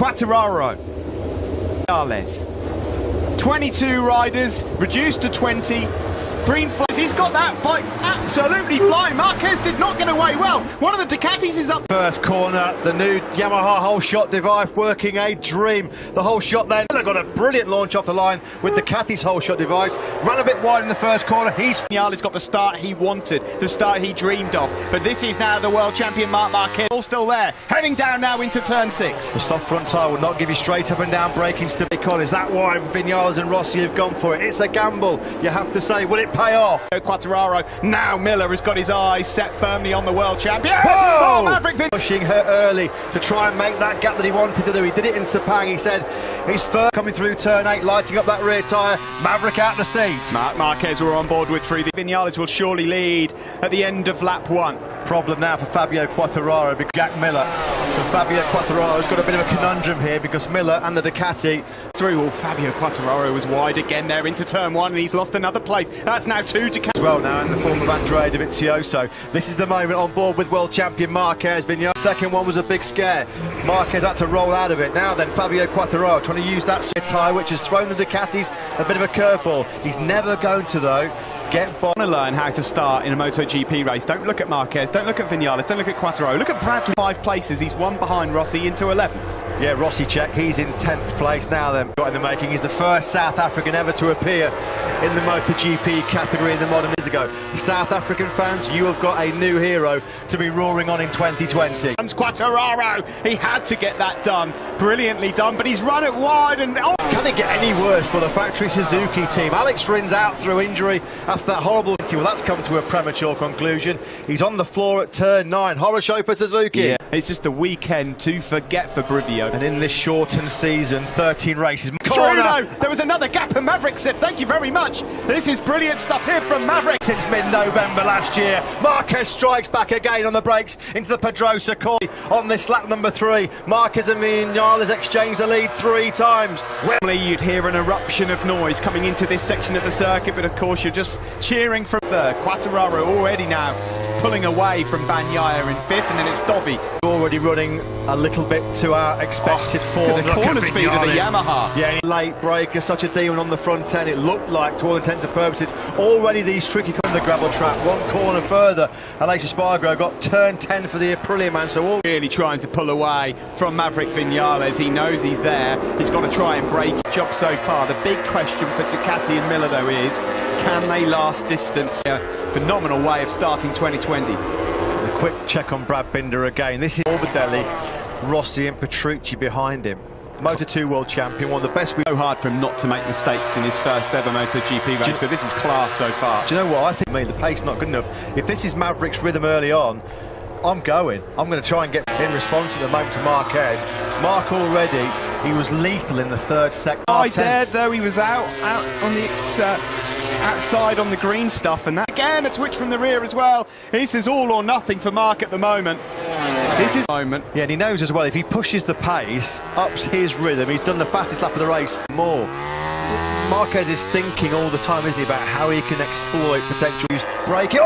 Quartararo. Vinales. 22 riders, reduced to 20. Green flags, he's got that bike absolutely flying. Marquez did not get away well. One of the Ducatis is up. First corner, the new Yamaha whole shot device working a dream. The whole shot then got a brilliant launch off the line with Ducati's whole shot device. Ran a bit wide in the first corner. Vinales got the start he wanted, the start he dreamed of. But this is now the world champion Marc Marquez, all still there. Heading down now into turn 6. The soft front tyre will not give you straight up and down braking stability. Is that why Vinales and Rossi have gone for it? It's a gamble, you have to say. Will it pay off? Quartararo, now Miller has got his eyes set firmly on the world champion. Whoa! Oh, Maverick Vinales. Pushing her early to try and make that gap that he wanted to do. He did it in Sepang. He said he's first coming through turn 8, lighting up that rear tyre. Maverick out the seat. Marc Marquez were on board with 3. Vinales will surely lead at the end of lap 1. Problem now for Fabio Quartararo because Jack Miller. So Fabio Quartararo's got a bit of a conundrum here because Miller and the Ducati through. Well, Fabio Quartararo was wide again there into turn 1 and he's lost another place. That's now 2 Ducati. As well now in the form of Andrea Dovizioso. This is the moment on board with world champion Marquez. Vinales. Second one was a big scare. Marquez had to roll out of it. Now then Fabio Quartararo trying to use that tyre which has thrown the Ducatis a bit of a curveball. He's never going to though get by. To learn how to start in a MotoGP race. Don't look at Marquez, don't look at Vinales, don't look at Quartararo. Look at Bradley. 5 places, he's 1 behind Rossi into 11th. Yeah, Rossi check, he's in 10th place now then. Got in the making, he's the first South African ever to appear in the MotoGP category in the modern years ago. South African fans, you have got a new hero to be roaring on in 2020. Comes Quartararo, he had to get that done. Brilliantly done, but he's run it wide and... Oh. Can it get any worse for the factory Suzuki team? Alex Rins out through injury after that horrible... Well, that's come to a premature conclusion. He's on the floor at turn 9. Horror show for Suzuki. Yeah, it's just a weekend to forget for Brivio. And in this shortened season, 13 races. Corner. There was another gap and Maverick said, thank you very much. This is brilliant stuff here from Maverick. Since mid-November last year, Marquez strikes back again on the brakes into the Pedrosa corner on this lap number 3. Marquez and Vinales exchanged the lead 3 times. Normally you'd hear an eruption of noise coming into this section of the circuit, but of course you're just cheering from third. Quartararo already now pulling away from Bagnaia in 5th, and then it's Dovi. Already running a little bit to our expected form. The corner speed of the Yamaha. Yeah, late breaker, such a demon on the front end. It looked like, to all intents and purposes, already these tricky on the gravel track. 1 corner further, Aleix Espargaro got turn 10 for the Aprilia man. So all really trying to pull away from Maverick Vinales. He knows he's there. He's got to try and break. Job so far. The big question for Ducati and Miller though is, can they last distance? A phenomenal way of starting 2020. A quick check on Brad Binder again. This is Morbidelli, Rossi and Petrucci behind him. Moto2 world champion, one of the best. So hard for him not to make mistakes in his first ever MotoGP race, but this is class so far. Do you know what? I think the pace not good enough. If this is Maverick's rhythm early on, I'm going to try and get in response at the moment to Marquez. Mark already, he was lethal in the 3rd sector. I dared though, he was out on the outside on the green stuff, and that again a twitch from the rear as well. This is all or nothing for Mark at the moment. This is the moment. Yeah, and he knows as well, if he pushes the pace, ups his rhythm, he's done the fastest lap of the race more. Marquez is thinking all the time, isn't he, about how he can exploit potential break. He's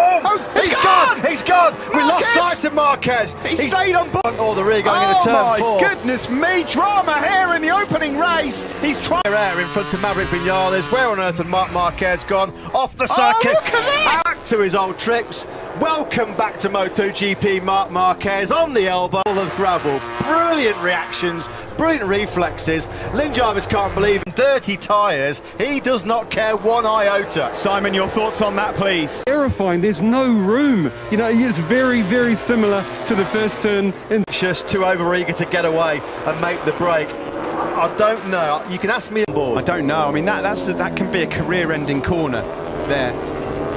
gone! He's gone! Marquez! We lost sight of Marquez. He stayed on board. Or the rear going into turn 4. Oh my goodness me, drama here in the opening race. He's trying air in front of Maverick Vinales. Where on earth had Marc Marquez gone? Off the circuit. Oh, look at that! Back to his old tricks. Welcome back to MotoGP, Marc Marquez on the elbow of gravel. Brilliant reactions, brilliant reflexes. Lynn Jarvis can't believe him. Dirty tyres. He does not care 1 iota. Simon, your thoughts on that, please? Terrifying. There's no room. You know, it's very, very similar to the first turn. Just too over-eager to get away and make the break. I don't know. You can ask me on board. I don't know. I mean, that can be a career-ending corner there.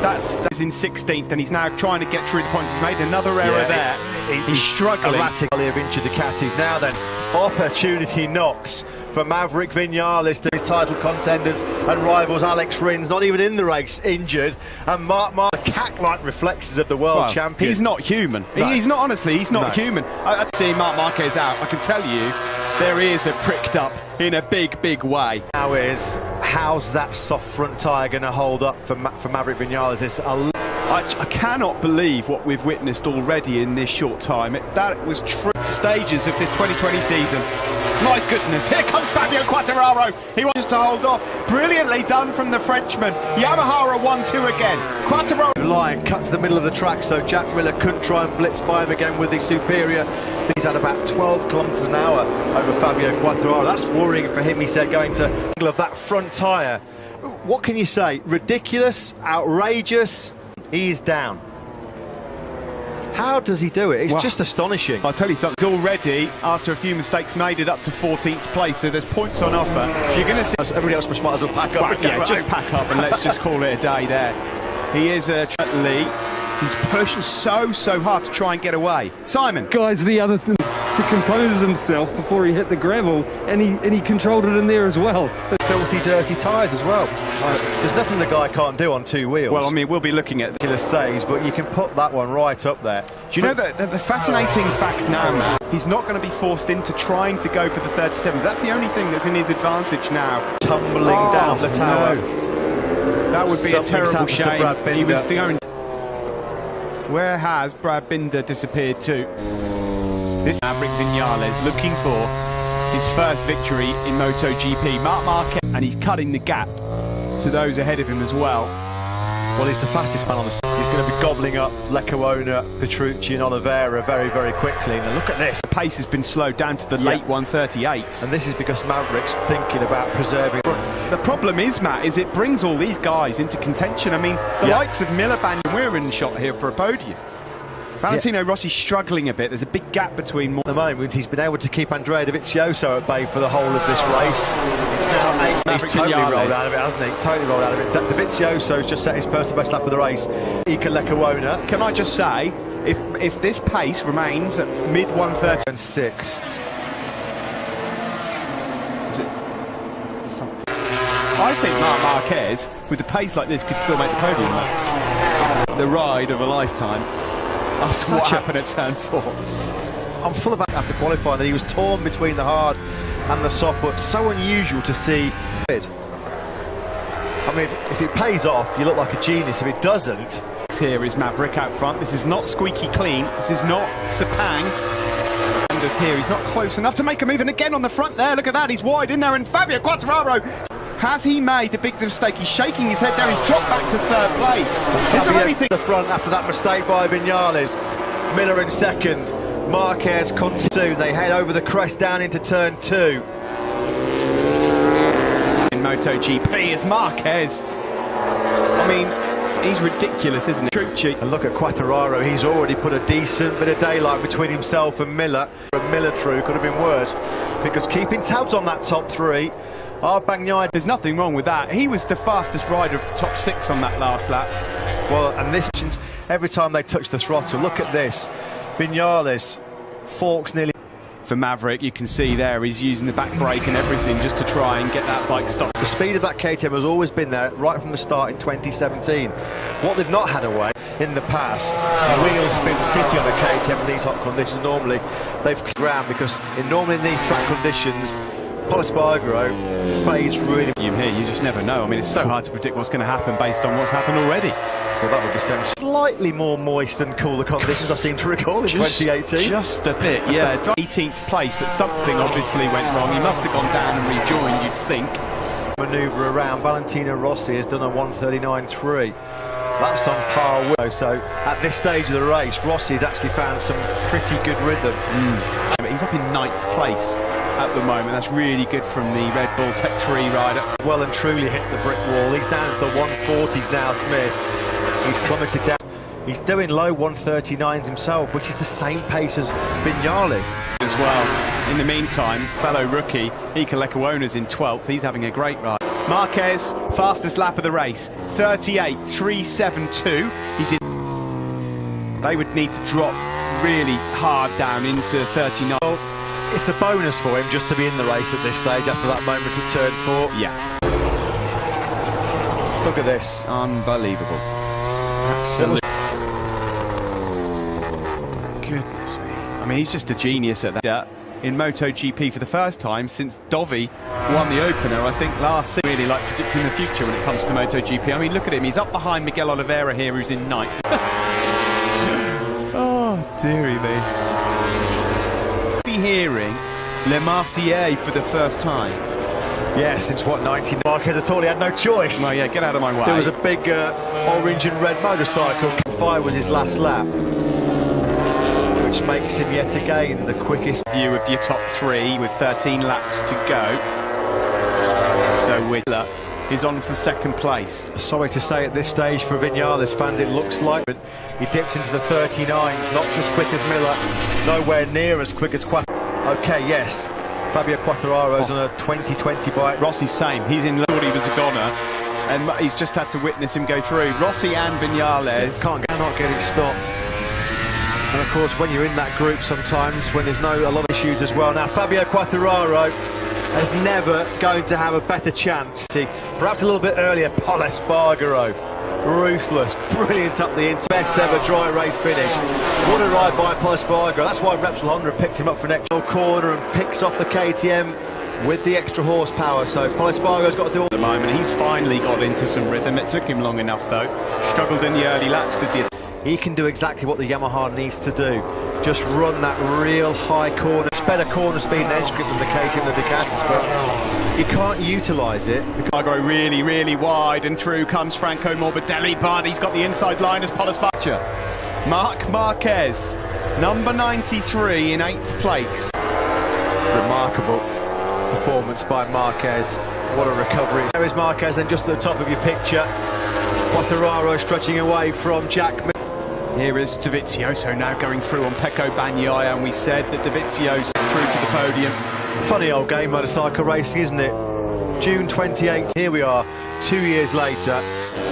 That's in 16th, and he's now trying to get through the points. He's made another error there. He's struggling. Erratically of injured Ducatis. Now then, opportunity knocks for Maverick Vinales to his title contenders and rivals. Alex Rins, not even in the race, injured. And Marc cat-like reflexes of the world champion. He's not human. No. He's not, honestly, he's not human. I'd see Marc Marquez out. I can tell you, their ears are pricked up in a big, big way. Now is, how's that soft front tyre going to hold up for Maverick Vinales? It's I cannot believe what we've witnessed already in this short time. That was true stages of this 2020 season. My goodness, here comes Fabio Quartararo. He wants to hold off. Brilliantly done from the Frenchman. Yamaha are 1-2 again. Quartararo. Line cut to the middle of the track, so Jack Miller couldn't try and blitz by him again with the superior. He's at about 12 kilometres an hour over Fabio Quartararo. That's worrying for him, he said, going to angle of that front tyre. What can you say? Ridiculous, outrageous. He is down. How does he do it? It's just astonishing. I'll tell you something, it's already, after a few mistakes, made it up to 14th place, so there's points on offer. You're going to see... Everybody else might as well pack up. Well, yeah, just pack up and let's just call it a day there. He is a Lee. He's pushing so hard to try and get away. Simon. Guys, the other thing, to compose himself before he hit the gravel, and he controlled it in there as well. Filthy, dirty tyres as well. There's nothing the guy can't do on two wheels. Well, I mean, we'll be looking at the saves, but you can put that one right up there. Do you know that the fascinating fact now, Matt, he's not going to be forced into trying to go for the 37s. That's the only thing that's in his advantage now. Tumbling down the tower. No. That would be a terrible shame. He was going. Where has Brad Binder disappeared to? This Maverick Vinales looking for his first victory in Motogp. Marc Marquez, and he's cutting the gap to those ahead of him as well. Well, he's the fastest man on the side. He's going to be gobbling up Leccaona, Petrucci and Oliveira very quickly. Now look at this. The pace has been slowed down to the late 138s. And this is because Maverick's thinking about preserving. The problem is, Matt, is it brings all these guys into contention. I mean, the likes of Miller, Bagnaia, we're in shot here for a podium. Valentino Rossi's struggling a bit. There's a big gap between more. At the moment, he's been able to keep Andrea Dovizioso at bay for the whole of this race. It's now 8. He's totally rolled out of it, hasn't he? Totally rolled out of it. Dovizioso's just set his personal best lap of the race. Ika Leccaona. Can I just say, if this pace remains at mid 130 and 6. I think Marc Marquez, with the pace like this, could still make the podium. The ride of a lifetime. That's what happened at turn 4. I'm full of after qualifying that he was torn between the hard and the soft, but so unusual to see. I mean, if it pays off, you look like a genius. If it doesn't... Here is Maverick out front. This is not squeaky clean. This is not Sepang. And this here, he's not close enough to make a move. And again on the front there, look at that, he's wide in there. And Fabio Quartararo, has he made the big mistake? He's shaking his head down. He's dropped back to 3rd place. Is there anything... The front after that mistake by Vinales. Miller in 2nd. Marquez continue. They head over the crest down into turn 2. In MotoGP is Marquez. I mean, he's ridiculous, isn't he? Petrucci. And look at Quartararo. He's already put a decent bit of daylight between himself and Miller. Miller through could have been worse, because keeping tabs on that top 3. Bagnaia. There's nothing wrong with that. He was the fastest rider of the top 6 on that last lap. Well, and this, every time they touch the throttle, look at this. Vinales forks nearly. For Maverick, you can see there he's using the back brake and everything just to try and get that bike stopped. The speed of that KTM has always been there right from the start in 2017. What they've not had away in the past, wheel spin city on a KTM in these hot conditions. Normally they've ground, because normally in these track conditions, Polispargro fades really. Here, you just never know. I mean, it's so hard to predict what's going to happen based on what's happened already. Well, that would be sense. Slightly more moist and cooler conditions I seem to recall in 2018. Just a bit, yeah. 18th place, but something obviously went wrong. He must have gone down and rejoined, you'd think. Manoeuvre around. Valentino Rossi has done a 139.3. That's on par with. So at this stage of the race, Rossi has actually found some pretty good rhythm. He's up in 9th place at the moment. That's really good from the Red Bull Tech 3 rider. Well and truly hit the brick wall. He's down to the 140s now, Smith. He's plummeted down. He's doing low 139s himself, which is the same pace as Vinales. As well. In the meantime, fellow rookie Ika Leccaona's in 12th. He's having a great ride. Marquez, fastest lap of the race, 38.372. He's in. They would need to drop really hard down into 39. It's a bonus for him just to be in the race at this stage after that moment of turn 4. Yeah. Look at this. Unbelievable. Absolutely. Goodness me. I mean, he's just a genius at that. In MotoGP for the first time since Dovi won the opener, I think, last season. Really like predicting the future when it comes to MotoGP. I mean, look at him. He's up behind Miguel Oliveira here, who's in 9th. Oh, dearie me. Be hearing Le Marseillais for the first time. Yeah, since what, 19? Marquez at all, he had no choice. Well, yeah, get out of my way. There was a big orange and red motorcycle. 5 was his last lap, which makes him yet again the quickest. View of your top 3 with 13 laps to go. So Whitler is on for second place. Sorry to say at this stage for Vinales fans, it looks like but he dips into the 39s, not as quick as Miller, nowhere near as quick as Okay, yes. Fabio Quartararo's on a 2020 bike. Rossi's same. He's in thought he was a goner, and he's just had to witness him go through. Rossi and Vinales cannot get it stopped. And of course, when you're in that group sometimes, when there's a lot of issues as well. Now, Fabio Quartararo is never going to have a better chance. Perhaps a little bit earlier, Pol Espargaro. Ruthless, brilliant up the inside. Best ever dry race finish. What a ride by Pol Espargaro. That's why Repsol Honda picked him up for next corner and picks off the KTM with the extra horsepower. So Pol Espargaro's got to do all. At the moment, he's finally got into some rhythm. It took him long enough though. Struggled in the early laps, did the. He can do exactly what the Yamaha needs to do. Just run that real high corner. It's better corner speed and edge grip than the KTM and the Ducatis, but you can't utilise it. Espargaro really, really wide, and through comes Franco Morbidelli, but he's got the inside line as Pol Espargaro. Marc Marquez, number 93 in 8th place. Remarkable performance by Marquez. What a recovery. There is Marquez, and just at the top of your picture, Quartararo stretching away from Jack Miller. Here is Dovizioso now going through on Pecco Bagnaia, and we said that Dovizioso through to the podium. Funny old game, motorcycle racing, isn't it? June 28th, here we are, 2 years later,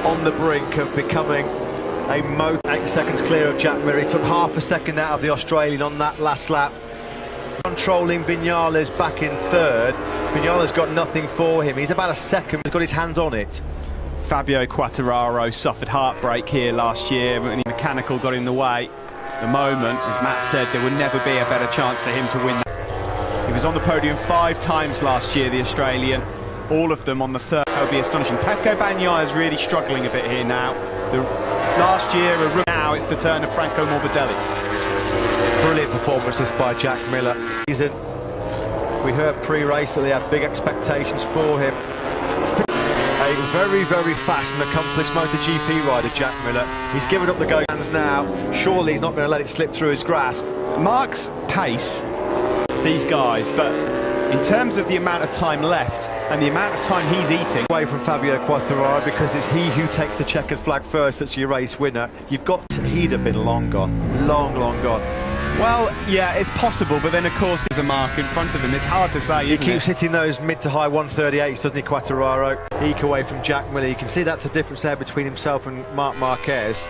on the brink of becoming a 8 seconds clear of Jack Miller. He took half a second out of the Australian on that last lap. Controlling Vinales back in 3rd. Vinales got nothing for him. He's about a second, he's got his hands on it. Fabio Quartararo suffered heartbreak here last year when the mechanical got in the way. At the moment, as Matt said, there would never be a better chance for him to win. He was on the podium 5 times last year, the Australian, all of them on the 3rd. That would be astonishing. Pecco Bagnaia is really struggling a bit here now. Last year, now it's the turn of Franco Morbidelli. Brilliant performances by Jack Miller. We heard pre-race that they had big expectations for him. A very, very fast and accomplished MotoGP rider, Jack Miller. He's given up the go hands now. Surely he's not going to let it slip through his grasp. Marc's pace, these guys, but in terms of the amount of time left and the amount of time he's eating. Away from Fabio Quartararo, because it's he who takes the checkered flag first that's your race winner. You've got to, he'd have been long gone. Long gone. Well, yeah, it's possible, but then of course there's a mark in front of him. It's hard to say, isn't it? He keeps hitting those mid to high 138s, doesn't he, Quartararo? Eke away from Jack Miller. You can see that's the difference there between himself and Marc Marquez.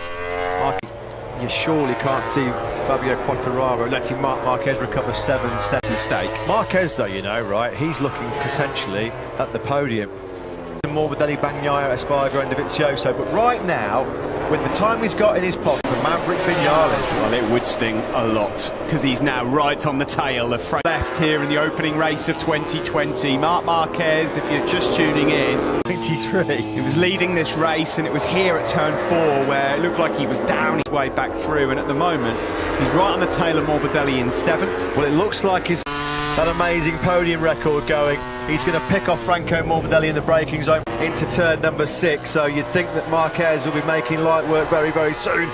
You surely can't see Fabio Quartararo letting Marc Marquez recover 7 seconds mistake. Marquez, though, you know, right, he's looking potentially at the podium. Morbidelli, Bagnaia, Espargaro and Dovizioso, but right now, with the time he's got in his pocket for Maverick Vinales, well, it would sting a lot, because he's now right on the tail of Frank. Left here in the opening race of 2020. Marc Marquez, if you're just tuning in, 23. He was leading this race, and it was here at turn 4 where it looked like he was down his way back through, and at the moment, he's right on the tail of Morbidelli in 7th. Well, it looks like he's that amazing podium record going. He's going to pick off Franco Morbidelli in the braking zone into turn number 6, so you'd think that Marquez will be making light work very, very soon.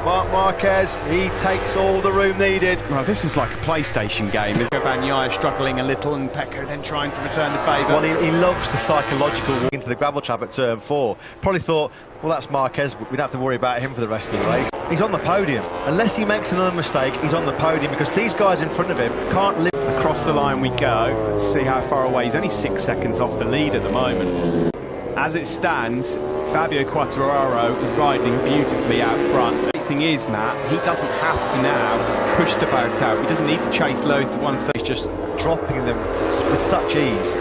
Marc Marquez, he takes all the room needed. Well, this is like a PlayStation game. Bagnaia struggling a little, and Pecco then trying to return the favour. Well, he loves the psychological walk into the gravel trap at turn 4. Probably thought, well, that's Marquez, we don't have to worry about him for the rest of the race. He's on the podium. Unless he makes another mistake, he's on the podium, because these guys in front of him can't live. Across the line we go. Let's see how far away. He's only 6 seconds off the lead at the moment. As it stands, Fabio Quartararo is riding beautifully out front. The thing is, Matt, he doesn't have to now push the boat out. He doesn't need to chase low to 130. He's just dropping them with such ease.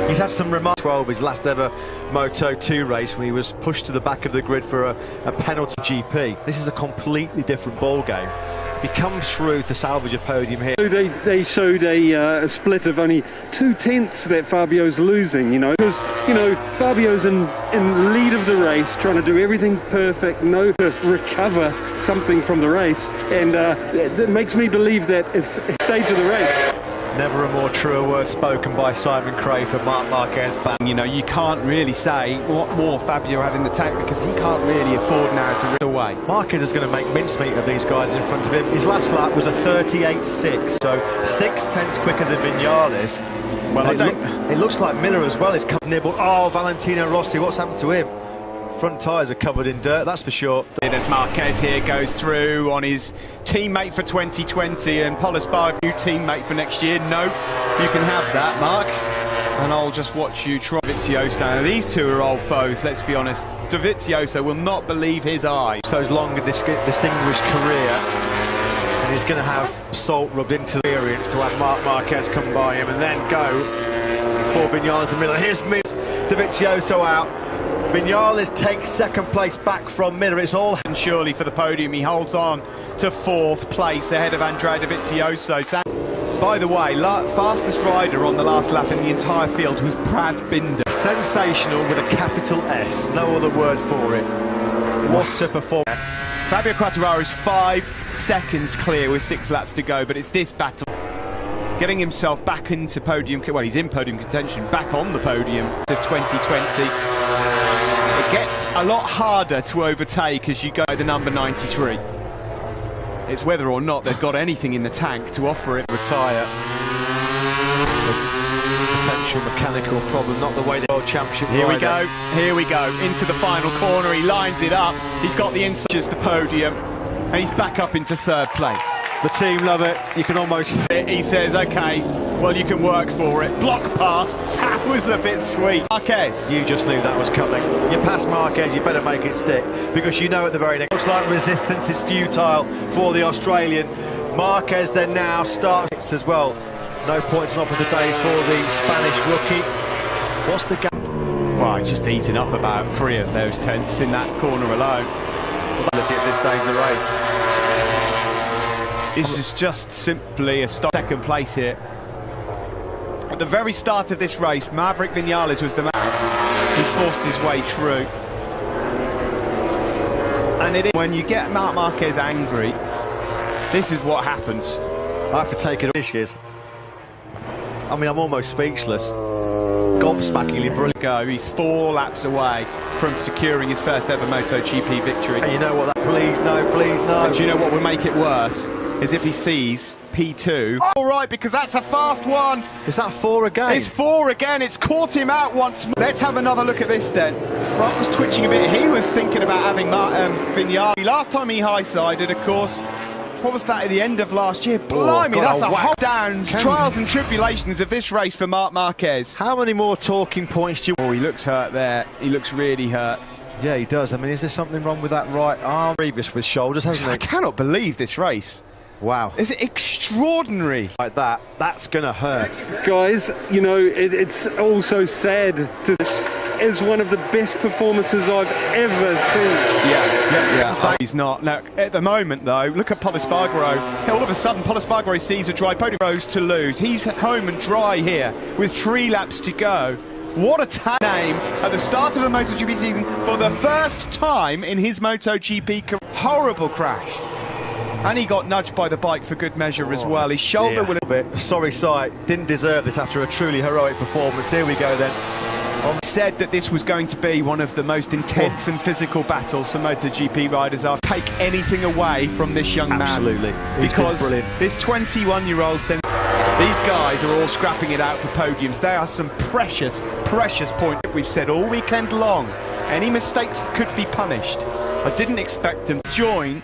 He's had some remarks. 12, his last ever Moto2 race, when he was pushed to the back of the grid for a penalty GP. This is a completely different ball game. if he comes through to salvage a podium here. They showed a split of only 2/10 that Fabio's losing, you know, because, you know, Fabio's in lead of the race, trying to do everything perfect, to recover something from the race, and it makes me believe that if stage of the race. Never a more truer word spoken by Simon Cray for Marc Marquez. You know, you can't really say what more Fabio had in the tank, because he can't really afford now to rip away. Marquez is going to make mincemeat of these guys in front of him. His last lap was a 38.6, so 6/10 quicker than Vinales. Well, it looks like Miller as well is nibbled. Oh, Valentino Rossi, what's happened to him? Front tyres are covered in dirt, that's for sure. There's Marquez here, goes through on his teammate for 2020, and Pol Espargaro, new teammate for next year. No, you can have that, Mark. And I'll just watch you try Dovizioso. Now, these two are old foes, let's be honest. Dovizioso will not believe his eyes. So his long and distinguished career, and he's going to have salt rubbed into the experience to have Marc Marquez come by him and then go for Vinales and Miller. Here's Dovizioso out. Vinales takes second place back from Miller. It's all and surely for the podium. He holds on to fourth place ahead of Andrea Dovizioso. By the way, fastest rider on the last lap in the entire field was Brad Binder. Sensational with a capital S, no other word for it. What a performance. Fabio Quartararo is 5 seconds clear with 6 laps to go, but it's this battle. Getting himself back into podium, well, he's in podium contention, back on the podium of 2020. It gets a lot harder to overtake as you go the number 93. It's whether or not they've got anything in the tank to offer it. Retire. Potential mechanical problem, not the way the World Championship. Here we go, into the final corner. He lines it up. He's got the inside, just the podium, and he's back up into third place. The team love it. You can almost. He says, "Okay, well, you can work for it." Block pass. That was a bit sweet. Marquez. You just knew that was coming. You pass Marquez, you better make it stick, because you know at the very next. Looks like resistance is futile for the Australian. Marquez then now starts as well. No points off of the day for the Spanish rookie. What's the gap? Well, he's just eaten up about 3 of those tenths in that corner alone. At this stage of the race. This is just simply a second place here. At the very start of this race, Maverick Vinales was the man. He's forced his way through. And it is when you get Marc Marquez angry, this is what happens. I have to take it dishes. I mean, I'm almost speechless. Gobsmackingly brilliant. He's 4 laps away from securing his first ever MotoGP victory. And you know what? Please no, please no. And do you know what will make it worse? Is if he sees P2. All right, because that's a fast one. Is that 4 again? It's 4 again. It's caught him out once more. Let's have another look at this then. Front was twitching a bit. He was thinking about having Vinales. Last time he high-sided, of course. What was that at the end of last year? Blimey, that's a hot downs. Trials and tribulations of this race for Marc Marquez. How many more talking points do you... Oh, he looks hurt there. He looks really hurt. Yeah, he does. I mean, is there something wrong with that right arm? Previous with shoulders, hasn't he? I cannot believe this race. Wow. Is it extraordinary? Like that, that's going to hurt. Guys, you know, it's also sad to... is one of the best performances I've ever seen. Yeah. He's not. Now, at the moment, though, look at Pol Espargaro. All of a sudden, Pol Espargaro sees a dry podium. Rose to lose. He's home and dry here with 3 laps to go. What a tag name at the start of a MotoGP season for the first time in his MotoGP career. Horrible crash. And he got nudged by the bike for good measure as well. His shoulder will... Sorry sight. Didn't deserve this after a truly heroic performance. Here we go then. Said that this was going to be one of the most intense and physical battles for MotoGP riders. I'll take anything away from this young man. Absolutely. Because this 21-year-old said these guys are all scrapping it out for podiums. They are some precious, precious points. We've said all weekend long, any mistakes could be punished. I didn't expect them to join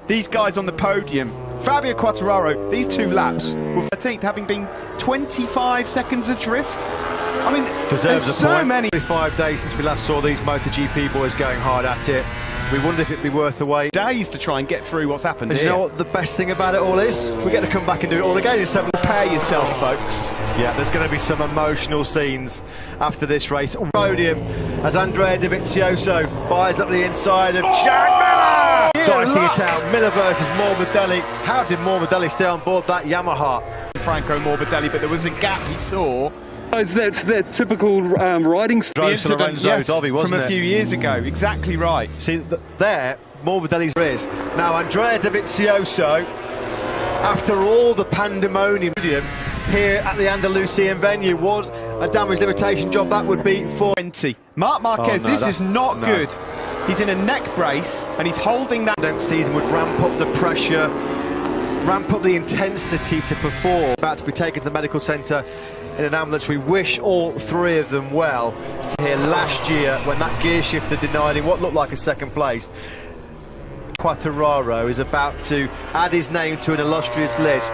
these guys on the podium. Fabio Quartararo, these 2 laps were 13th, having been 25 seconds adrift. I mean, deserves there's a point. So many. 5 days since we last saw these MotoGP boys going hard at it. We wondered if it'd be worth the wait. Days to try and get through what's happened here. You know what the best thing about it all is? We get to come back and do it all again in 7. Prepare yourself, folks. Yeah, there's going to be some emotional scenes after this race. Podium as Andrea Dovizioso fires up the inside of Jack Miller. dicing it out. Miller versus Morbidelli. How did Morbidelli stay on board that Yamaha? Franco Morbidelli, but there was a gap he saw. It's that typical riding style. Drove to Lorenzo Dobby, wasn't from a few years ago. Exactly right. See, there, Morbidelli's is. Now, Andrea Dovizioso, after all the pandemonium here at the Andalusian venue, what a damage limitation job that would be for 20. Marc Marquez, this is not good. He's in a neck brace and he's holding that. Season would ramp up the pressure, ramp up the intensity to perform. About to be taken to the medical centre in an ambulance. We wish all three of them well. To hear last year when that gear shifter denied him what looked like a second place. Quartararo is about to add his name to an illustrious list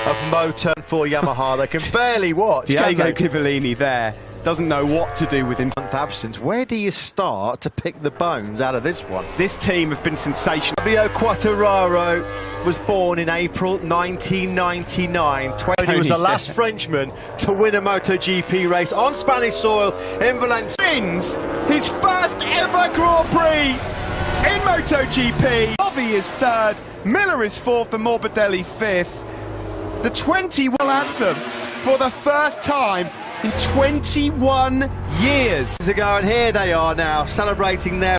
of Moto for Yamaha. They can barely watch. Diego Ghibellini there doesn't know what to do with him. Absence. Where do you start to pick the bones out of this one? This team have been sensational. Fabio Quartararo was born in April 1999. He was the last Frenchman to win a MotoGP race on Spanish soil in Valencia. Wins his first ever Grand Prix in MotoGP. Bovy is third, Miller is fourth, and Morbidelli fifth. The 21 anthem for the first time in 21 years ago, and here they are now celebrating their